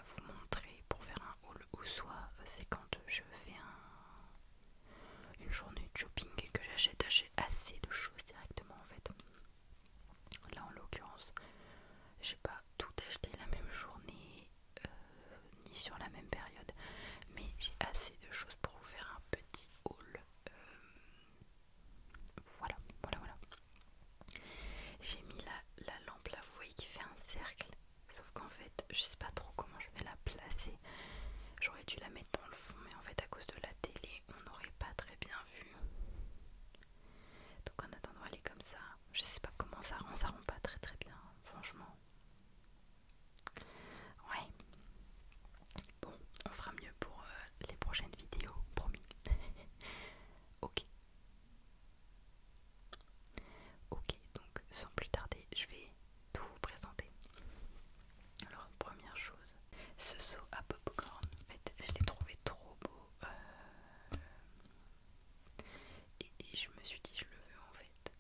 vous montrer pour faire un haul, ou soit c'est quand je fais une journée de shopping et que j'achète assez de choses directement en fait. Là en l'occurrence, j'ai pas tout acheté la même journée ni sur la même période, mais j'ai assez de choses pour vous faire un petit haul. Voilà, voilà, voilà. J'ai mis la lampe là, vous voyez, qui fait un cercle. Sauf qu'en fait, je sais pas trop comment je vais la placer. J'aurais dû la mettre dans le fond, mais en fait, à cause de la télé, on n'aurait pas très bien vu. Donc en attendant, elle est comme ça. Je sais pas comment ça rend pas très très bien, franchement. Ouais. Bon, on fera mieux pour les prochaines vidéos, promis. Ok. Ok, donc sans plus tarder, je vais tout vous présenter. Alors, première chose, ce seau à popcorn, en fait, je l'ai trouvé trop beau et je me suis dit je le veux en fait.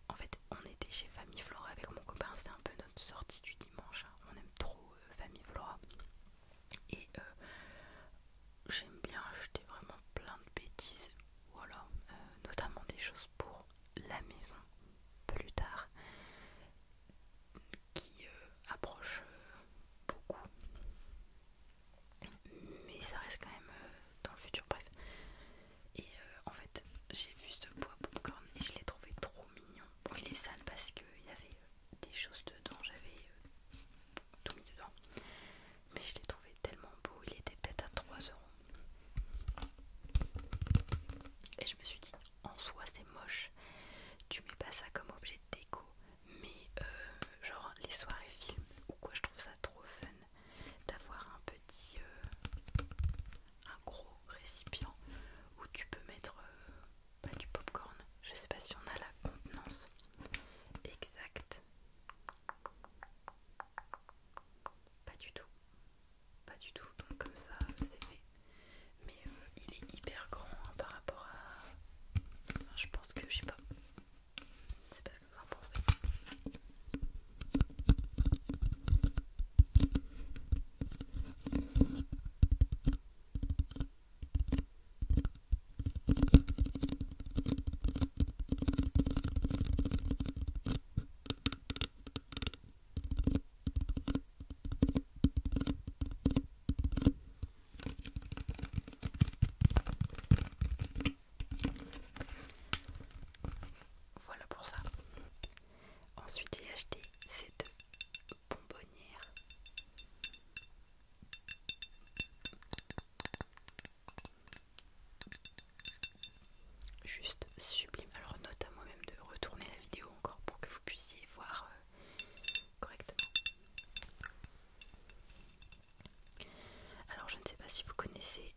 En fait, on était chez Famille Flora avec mon copain, c'est un peu notre sortie du dimanche, hein. On aime trop Famille Flora et j'aime bien acheter vraiment plein de bêtises, voilà, notamment des choses pour la maison plus tard qui approchent beaucoup, mais ça reste quand même dans le futur, bref. Et en fait, j'ai vu ce pot à popcorn et je l'ai trouvé trop mignon. Bon, il est sale parce qu'il y avait des choses dedans, j'avais tout mis dedans. Mais je l'ai trouvé tellement beau, il était peut-être à 3 €. Et je me suis dit, en soi c'est moche, tu mets pas ça comme objet de déco. Mais genre les soirées films ou quoi, je trouve ça trop fun d'avoir un petit, un gros récipient où tu peux mettre du popcorn. Je sais pas si on a la contenance exacte. Pas du tout. Pas du tout. Donc comme ça, c'est fait. Mais il est hyper grand hein, par rapport à... Enfin, je pense que, je sais pas. Je sais pas ce que vous en pensez. Voilà pour ça. Ensuite, j'ai acheté ces deux bonbonnières. Juste sublime. Alors note à moi-même de retourner la vidéo encore pour que vous puissiez voir correctement. Alors je ne sais pas si vous connaissez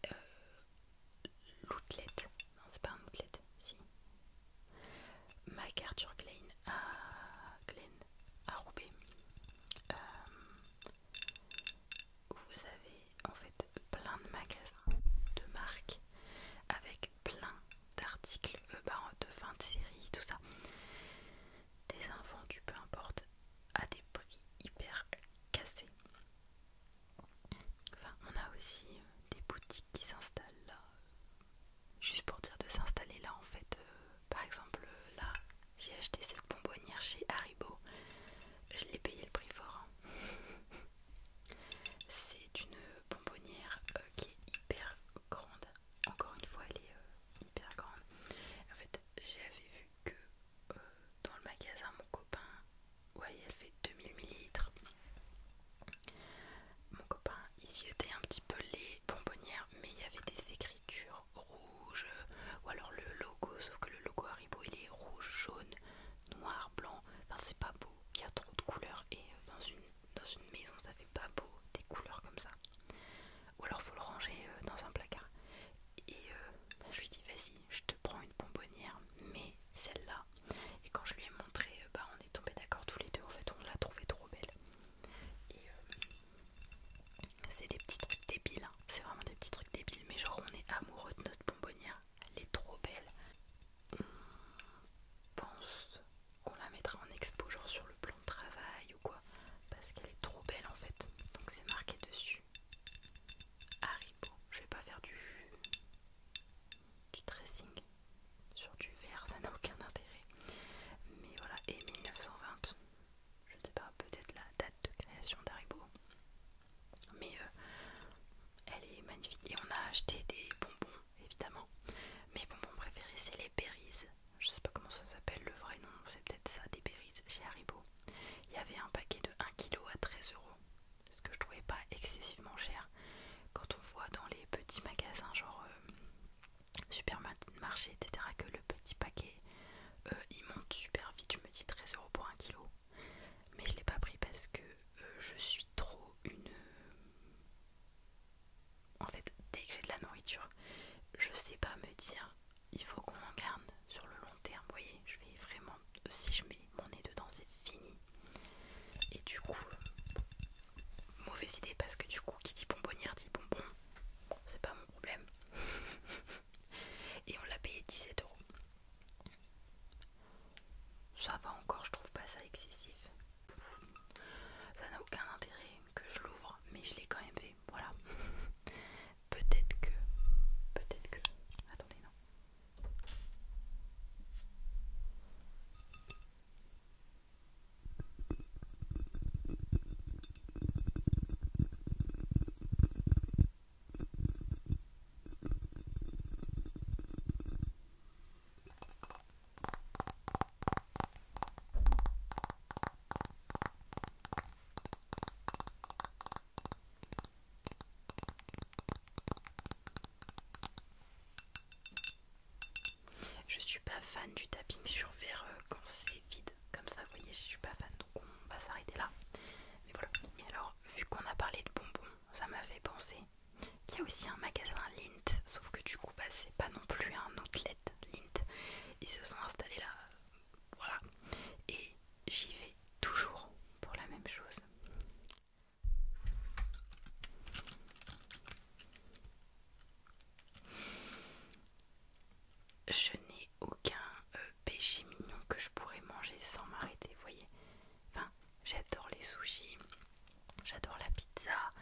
l'outlet. Non, c'est pas un outlet, si. MacArthur à Roubaix. Euh, vous avez en fait plein de magasins, de marques, avec plein d'articles de fin de série, tout ça. Des invendus, peu importe, à des prix hyper cassés. Enfin, on a aussi des boutiques qui mauvaise idée parce que du coup qui dit bonbonnière dit bonbon, c'est pas mon problème. Et on l'a payé 17 €. Ça va encore, je trouve pas ça excessif. Ça n'a aucun intérêt que je l'ouvre, mais je l'ai quand même fait, voilà. Peut-être que... Peut-être que... Attendez, non. Je suis pas fan du tapping sur verre quand c'est vide, comme ça, vous voyez, je suis pas fan, donc on va s'arrêter là. Mais voilà. Et alors, vu qu'on a parlé de bonbons, ça m'a fait penser qu'il y a aussi un magasin Lindt, sauf que du coup, bah, c'est pas non plus un outlet Lindt. Ils se sont installés là, voilà. Et j'y vais toujours pour la même chose. Je n'ai aucun péché mignon que je pourrais manger sans m'arrêter, vous voyez. Enfin, j'adore les sushis, j'adore la pizza.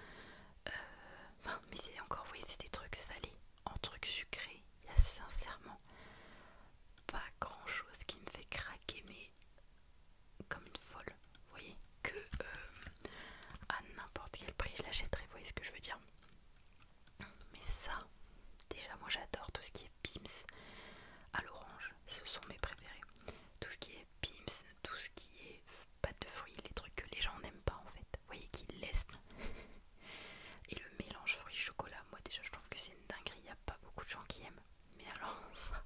Enfin, mais c'est encore, vous voyez, c'est des trucs salés. En trucs sucrés, il y a sincèrement pas grand chose qui me fait craquer, mais comme une folle, vous voyez, que à n'importe quel prix je l'achèterais, vous voyez ce que je veux dire. Mais ça, déjà moi j'adore tout ce qui est Pim's à l'orange, ce sont mes préférés. Tout ce qui est Pim's, tout ce qui est pâte de fruits, les trucs que les gens n'aiment pas en fait, vous voyez, qu'ils laissent. Et le mélange fruits chocolat, moi déjà je trouve que c'est une dinguerie, il n'y a pas beaucoup de gens qui aiment. Mais alors ça,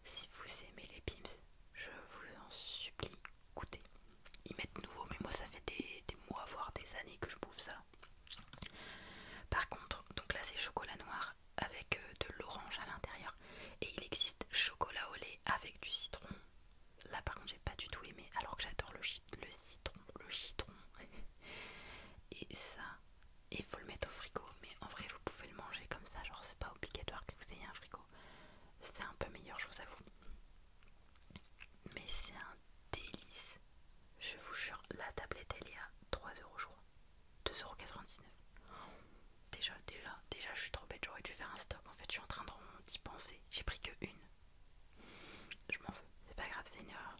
si vous aimez les Pim's, je vous en supplie, goûtez. Ils mettent nouveau, mais moi ça fait des mois, voire des années que je bouffe ça. Par contre, donc là c'est chocolat noir avec de l'orange à l'intérieur. Et il existe chocolat au lait avec du citron. Là par contre j'ai pas du tout aimé, alors que j'adore le citron. Et ça, il faut le mettre au frigo, mais en vrai vous pouvez le manger comme ça, genre c'est pas obligatoire que vous ayez un frigo. C'est un peu meilleur, je vous avoue. Mais c'est un délice. Je vous jure, la tablette elle est à 3 € je crois. 2,99 €. Déjà, je suis trop bête, j'aurais dû faire un stock. En fait, je suis en train d'y penser. J'ai pris que une. Je m'en veux, c'est pas grave, c'est une erreur.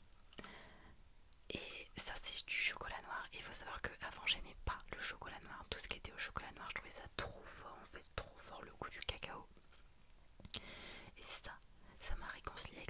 Et ça, c'est du chocolat noir. Il faut savoir que avant j'aimais pas le chocolat noir. Tout ce qui était au chocolat noir, je trouvais ça trop fort en fait, trop fort, le goût du cacao. Et ça m'a réconcilié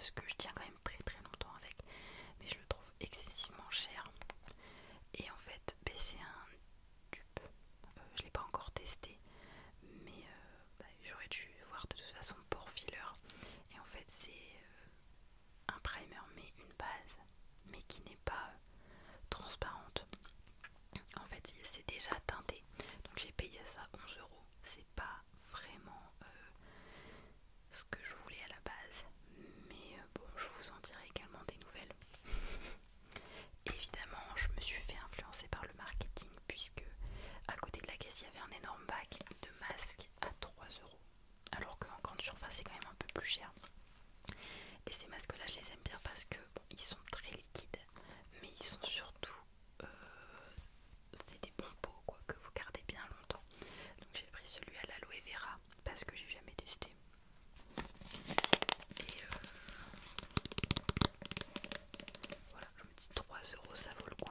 parce que je tiens quand même très très longtemps avec, mais je le trouve excessivement cher. Et en fait c'est un dupe, je l'ai pas encore testé, mais j'aurais dû voir de toute façon pore filler. Et en fait c'est un primer mais une base, mais qui n'est pas transparente. En fait c'est déjà teinté, donc j'ai payé ça 11 euros. C'est pas vraiment ce que je voulais à la base, mais bon, je vous en dirai également des nouvelles. Évidemment je me suis fait influencer par le marketing, puisque à côté de la caisse il y avait un énorme bac de masques à 3 euros, alors qu'en grande surface c'est quand même un peu plus cher. Et ces masques là je les aime bien parce que bon, ils sont très liquides, mais ils sont surtout c'est des bons pots quoi, que vous gardez bien longtemps. Donc j'ai pris celui à l'aloe vera parce que j'ai jamais testé. Et voilà, je me dis 3 euros ça vaut le coup.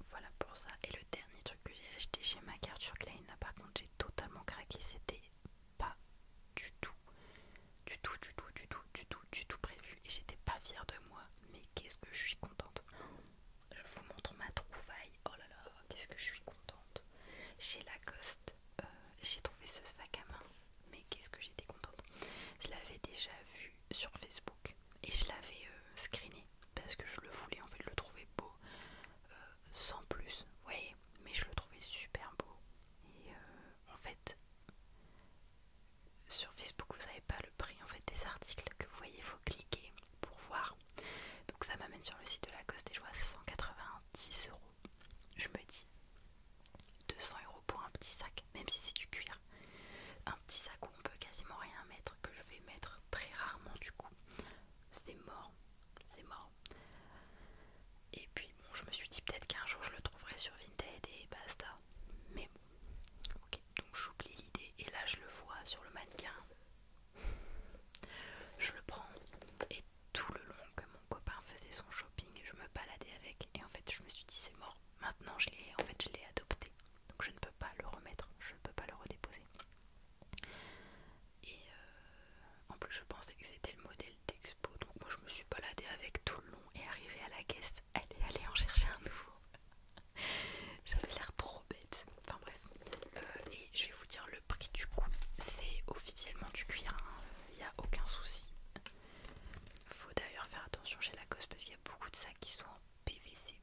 Voilà pour ça. Et le dernier truc que j'ai acheté chez McArt sur Klein, là par contre j'ai totalement craqué, c'était pas du tout, du tout prévu, et j'étais pas fière de moi, mais qu'est-ce que je suis contente. Je vous montre ma trouvaille, oh là là, qu'est-ce que je suis contente. Chez Lacoste, j'ai trouvé ce sac à main, mais qu'est-ce que j'étais contente. Je l'avais déjà vu sur Facebook et je l'avais screené parce que je le voulais, en fait je le trouvais beau, sans plus, vous voyez, mais je le trouvais super beau. Et en fait sur Facebook vous savez pas le prix en fait des articles que vous voyez, il faut cliquer pour voir. Donc ça m'amène sur le site de Lacoste et je vois 190 euros. Je me dis 200 euros pour un petit sac, même si c'est du cuir, un petit sac où on peut quasiment rien mettre, que je vais mettre très rarement du coup, c'est mort, c'est mort. Et puis bon, je me suis dit peut-être qu'un jour je le trouverai sur Vinted et basta, mais bon, ok, donc j'oublie l'idée. Et là je le vois sur le mannequin, je le prends, et tout le long que mon copain faisait son shopping, je me baladais avec, et en fait je me suis dit c'est mort, maintenant je l'ai adopté, donc je ne peux pas le remettre, je ne peux pas le redéposer. Et en plus je pensais que c'était le modèle d'expo, donc moi je me suis baladée avec tout le long, et arrivée à la caisse, elle est allée en chercher un nouveau. J'avais l'air trop bête, enfin bref. Et je vais vous dire le prix du coup, c'est officiellement du cuir, il n'y a aucun souci. Faut d'ailleurs faire attention chez Lacoste parce qu'il y a beaucoup de sacs qui sont en PVC.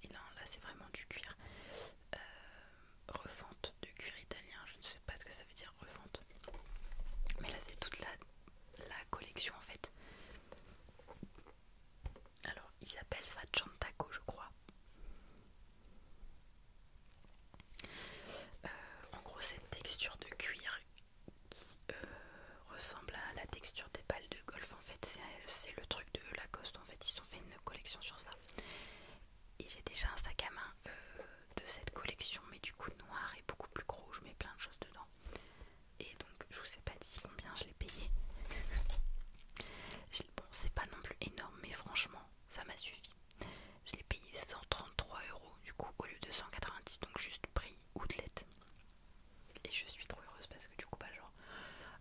Et non, là c'est vraiment du cuir. Refente de cuir italien, je ne sais pas ce que ça veut dire refente. Mais là c'est toute la collection en fait. Alors ils appellent ça Chantaco je crois. En gros cette texture de cuir qui ressemble à la texture des balles de golf en fait, c'est le truc de Lacoste en fait, ils ont fait une collection sur ça. Et j'ai déjà un sac à main de cette collection, mais du coup noir et beaucoup plus gros, je mets plein de choses dedans. Et donc je vous ai pas dit combien je l'ai payé. Bon c'est pas non plus énorme, mais franchement ça m'a suffi. Je l'ai payé 133 euros du coup au lieu de 190, donc juste prix outlet. Et je suis trop heureuse parce que du coup genre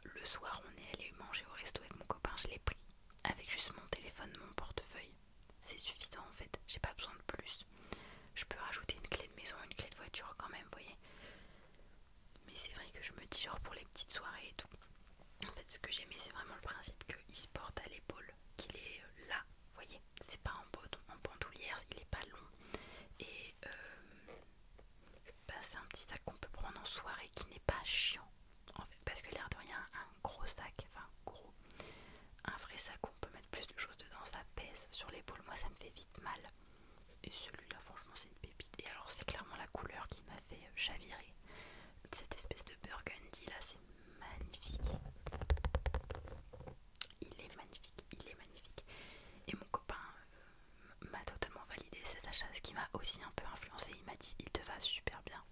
le soir on est allé manger au resto avec mon copain, je l'ai pris avec juste mon téléphone, mon portefeuille. C'est suffisant en fait, j'ai pas besoin de plus. Je peux rajouter une clé de maison, une clé de voiture quand même, vous voyez. Mais c'est vrai que je me dis genre pour les petites soirées et tout. En fait ce que j'aimais c'est vraiment le principe qu'il se porte à l'épaule, qu'il est là, vous voyez. C'est pas en bandoulière, il est pas long. Et c'est un petit sac qu'on peut prendre en soirée qui n'est pas chiant. En fait, parce que l'air de rien, un gros sac, enfin gros, un vrai sac où on peut mettre plus de choses dedans, ça pèse sur l'épaule, moi ça me fait vite mal. Et celui-là franchement c'est une pépite. Et alors c'est clairement la couleur qui m'a fait chavirer. Cette espèce de burgundy là, c'est magnifique. Il est magnifique, il est magnifique. Et mon copain m'a totalement validé cet achat, ce qui m'a aussi un peu influencé. Il m'a dit il te va super bien.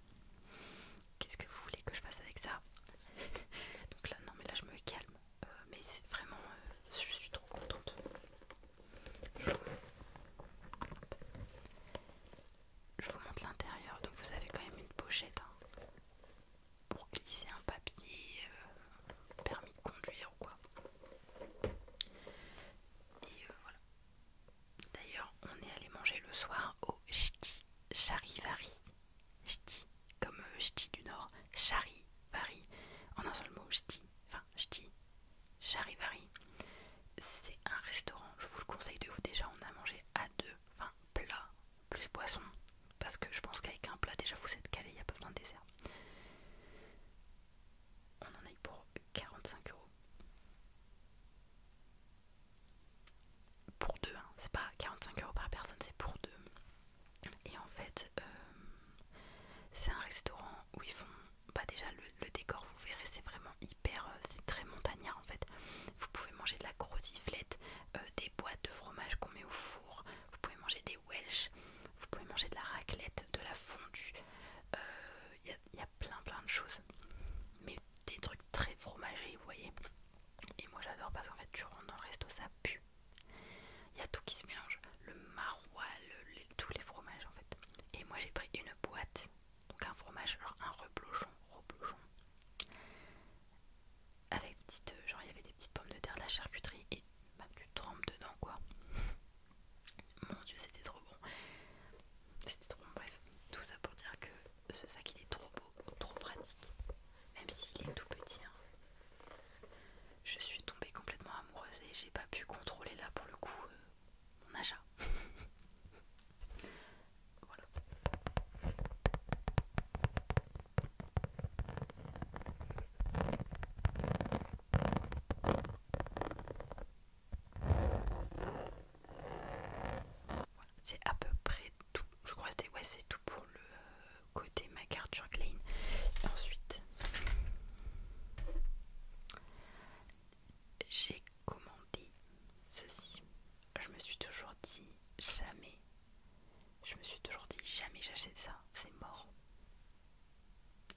jamais j'achète ça, c'est mort.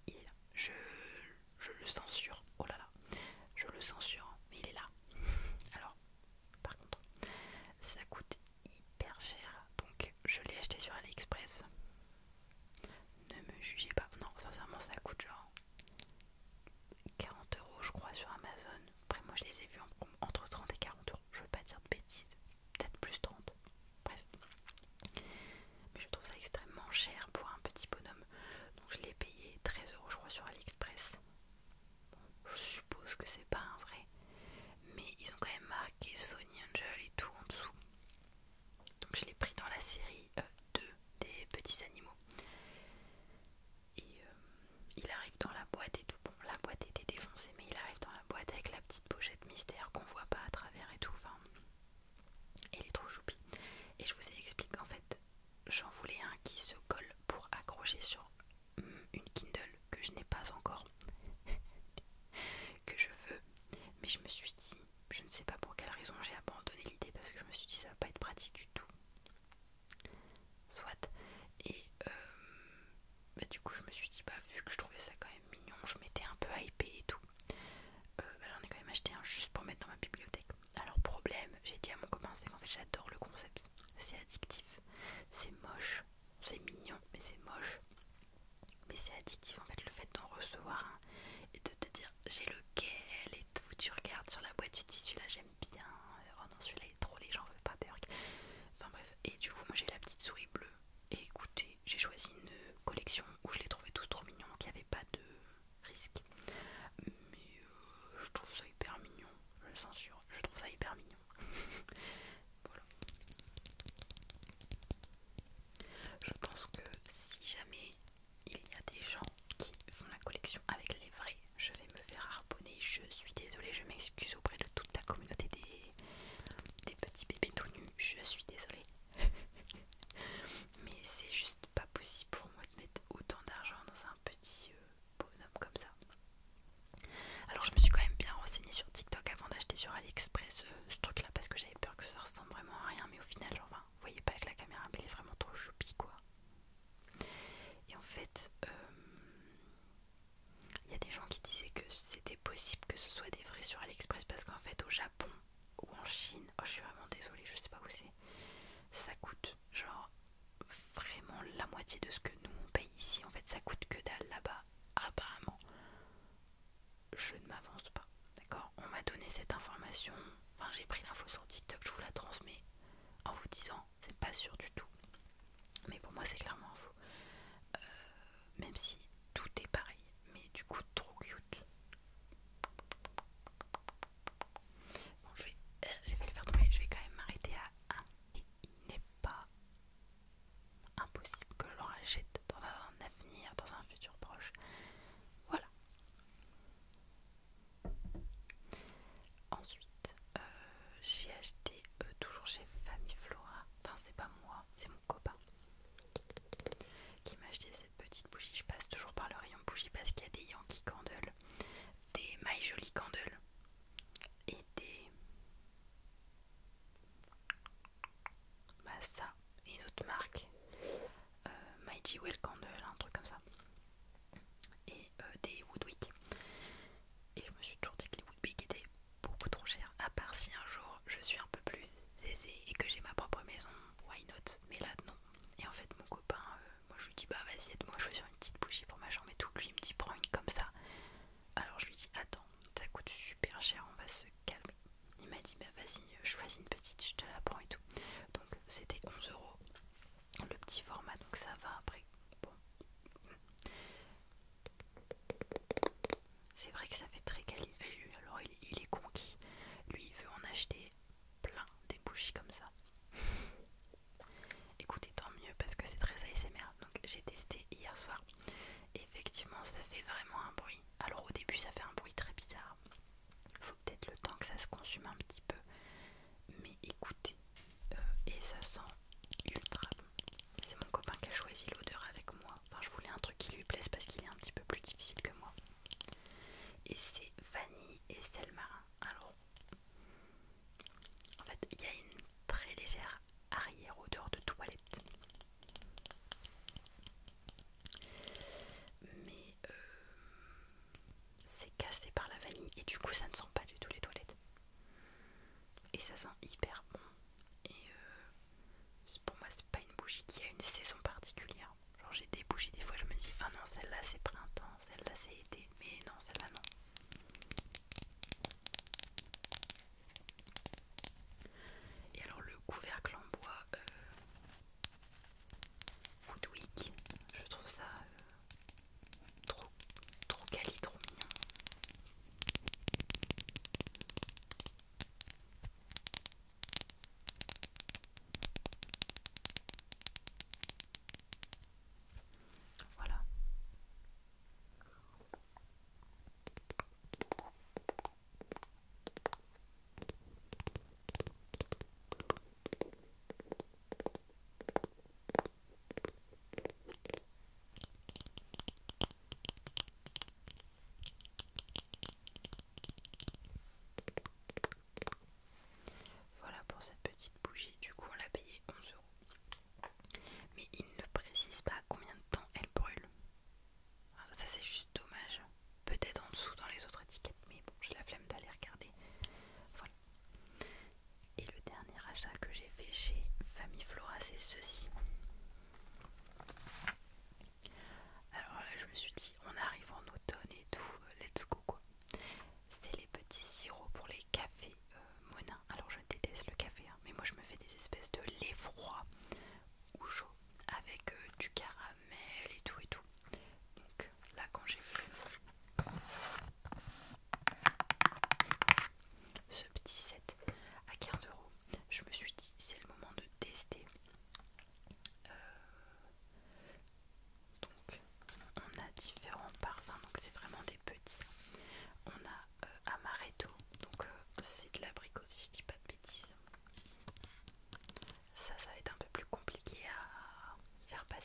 Il est là. Je le censure. Oh là là. Je le censure, mais il est là. Alors, par contre, ça coûte hyper cher. Donc, je l'ai acheté sur AliExpress. Ne me jugez pas. Non, sincèrement, ça coûte genre 40 € je crois sur Amazon. Après, moi, je les ai vus entre 30 et 40 €. Je veux pas dire de bêtises. Peut-être plus 30. Bref. Mais je trouve ça extrêmement cher pour un petit bonhomme. Donc, je l'ai payé 13 € je crois sur AliExpress. Bon, je suppose que c'est pas un vrai. Mais ils ont quand même marqué Sony Angel et tout en dessous. Donc je l'ai pris dans la série 2 des petits animaux. Et il arrive dans la boîte et tout. Bon, la boîte était défoncée, mais il arrive dans la boîte avec la petite pochette mystère qu'on voit pas à travers et tout. Enfin, il est trop choupi. Et je vous ai expliqué en fait, j'en voulais un qui se colle pour accrocher sur une Kindle que je n'ai pas encore, que je veux. Mais je me suis dit, je ne sais pas pour quelle raison j'ai abandonné l'idée parce que je me suis dit ça va pas être pratique du tout. Soit. Et bah, du coup je me suis dit bah vu que je trouvais ça quand même mignon, je m'étais un peu hypée et tout. Bah, j'en ai quand même acheté un juste pour mettre dans ma bibliothèque. Alors problème, j'ai dit à mon copain, c'est qu'en fait j'adore le concept. C'est addictif, c'est moche, c'est mignon mais c'est moche. Mais c'est addictif en fait le fait d'en recevoir un et de te dire j'ai lequel et tout. Tu regardes sur la boîte, tu te dis celui-là j'aime bien. Oh non celui-là est trop, les gens veulent pas Berg. Enfin bref, et du coup moi j'ai la petite souris bleue. Et écoutez, j'ai choisi une collection où je les trouvais tous trop mignons, donc il n'y avait pas de risque. Mais je trouve ça hyper mignon, je le censure, je trouve ça hyper mignon. Voilà. Je pense que si jamais il y a des gens qui font la collection avec les vrais, je vais me faire harponner. Je suis désolée, je m'excuse auprès de toute la communauté des petits bébés tout nus, je suis désolée. Mais c'est juste pas possible pour moi de mettre autant d'argent dans un petit bonhomme comme ça. Alors je me suis quand même bien renseignée sur TikTok avant d'acheter sur AliExpress ce truc là parce que j'avais peur que ça ressemble vraiment à rien, mais au final genre vous voyez pas avec la caméra mais il est vraiment trop choupi quoi. Et en fait il y a des gens qui disaient que c'était possible que ce soit des vrais sur AliExpress parce qu'en fait au Japon ou en Chine, oh je suis vraiment désolée, je sais pas où c'est, ça coûte genre vraiment la moitié de ce que nous on paye ici. En fait ça coûte que dalle là-bas apparemment. Je ne m'avance pas, d'accord, on m'a donné cette information, enfin j'ai pris l'info sur TikTok, je vous la transmets en vous disant c'est pas sûr du tout, mais pour moi c'est clairement faux. Même si tout est pareil, mais du coup trop cute. Bon j'ai fait le faire tomber, je vais quand même m'arrêter à un. Il n'est pas impossible que je le rachète dans un avenir, dans un futur proche. Voilà. Ensuite, j'ai acheté toujours chez Famille Flora. Enfin, c'est pas moi, c'est mon copain qui m'a acheté cette petite bougie. Je passe toujours par le rayon bougie parce qu'il y a des Yankee Candle, des My Jolie Candle et des. Bah, ça, et une autre marque, My Jewel Candle, un truc comme ça. Et des Woodwick. Et je me suis toujours dit que les Woodwick étaient beaucoup trop chers. À part si un jour je suis un peu plus aisée et que j'ai ma propre maison, why not? Mais là non. Et en fait mon copain, moi je lui dis bah vas-y aide-moi, je veux faire une petite bougie pour ma chambre et tout. Lui il me dit prends une comme ça. Alors je lui dis attends, ça coûte super cher, on va se calmer. Il m'a dit bah vas-y choisis une petite, je te la prends et tout. Donc c'était 11 € le petit format, donc ça va. Après bon, c'est vrai que ça fait très quali. Et lui alors il est conquis. Lui il veut en acheter plein des bougies comme ça. Écoutez, tant mieux parce que c'est très ASMR. Donc j'ai testé hier soir. Effectivement ça fait vraiment un bruit. Alors au début ça fait un bruit très bizarre. Faut peut-être le temps que ça se consume un petit peu. Mais écoutez, et ça sent ultra bon. C'est mon copain qui a choisi l'odeur avec moi. Enfin je voulais un truc qui lui plaise parce qu'il est un petit peu plus difficile que moi. Et c'est vanille et sel marin. Alors en fait il y a une très légère arrière odeur de toilette.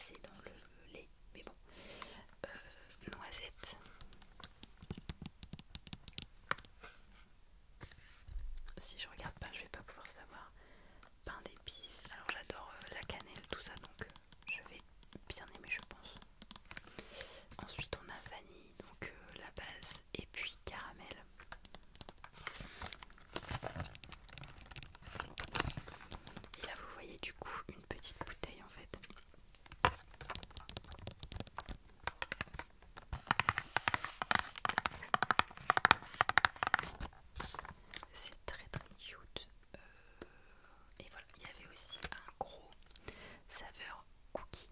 passer dans le lait. Mais bon, noisettes. Si je regarde pas, je vais pas pouvoir savoir. Pain d'épices. Alors j'adore la cannelle, tout ça, donc je vais bien aimer, je pense. Ensuite on a vanille, donc la base, et puis caramel. Et là vous voyez du coup une petite bouteille en fait. C'est très très cute. Et voilà, il y avait aussi un gros saveur cookie.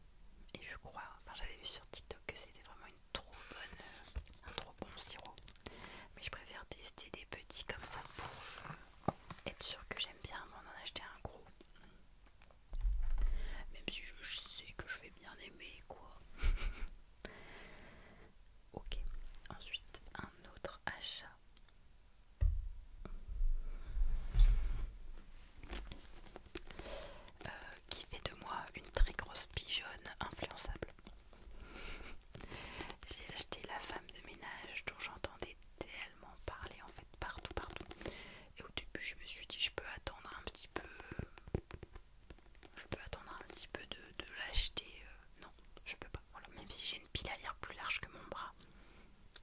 Et je crois, enfin j'avais vu sur TikTok que c'était vraiment une trop bonne, un trop bon sirop. Mais je préfère tester des petits comme ça pour être sûre que j'aime bien avant d'en acheter un gros. Même si je sais que je vais bien aimer quoi. Ok, ensuite un autre achat. Qui fait de moi une très grosse pigeonne influençable. J'ai acheté la femme de ménage dont j'entendais tellement parler en fait partout. Et au début je me suis dit je peux attendre un petit peu. De l'acheter. Non, je peux pas. Voilà. Même si j'ai une pile à lire plus large que mon bras,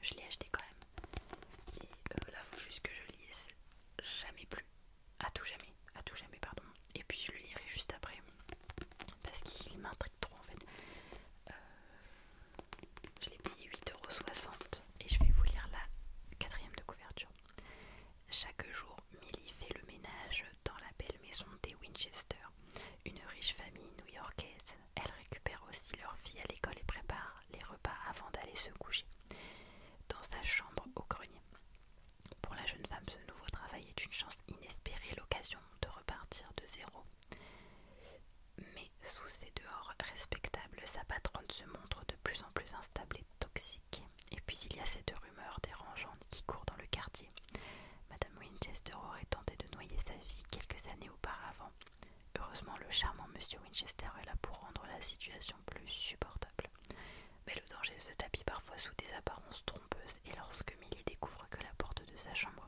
je l'ai acheté quand même. Et là faut juste que je lise jamais plus. À tout jamais pardon. Et puis je le lirai juste après. Parce qu'il m'intrigue trop en fait. Je l'ai payé 8,60 € et je vais vous lire la quatrième de couverture. Chaque jour, Millie fait le ménage dans la belle maison des Winchester, une riche famille new-yorkaise. Elle récupère aussi leur fille à l'école et prépare les repas avant d'aller se coucher dans sa chambre au grenier. Pour la jeune femme, ce nouveau travail est une chance inespérée, l'occasion de repartir de zéro. Mais sous ses dehors respectables, sa patronne se montre de plus en plus instable et toxique. Et puis il y a cette rumeur dérangeante qui court dans le quartier. Madame Winchester aurait tenté de noyer sa fille quelques années auparavant. Heureusement, le charmant monsieur Winchester est là pour rendre la situation plus supportable. Mais le danger se tapit parfois sous des apparences trompeuses et lorsque Millie découvre que la porte de sa chambre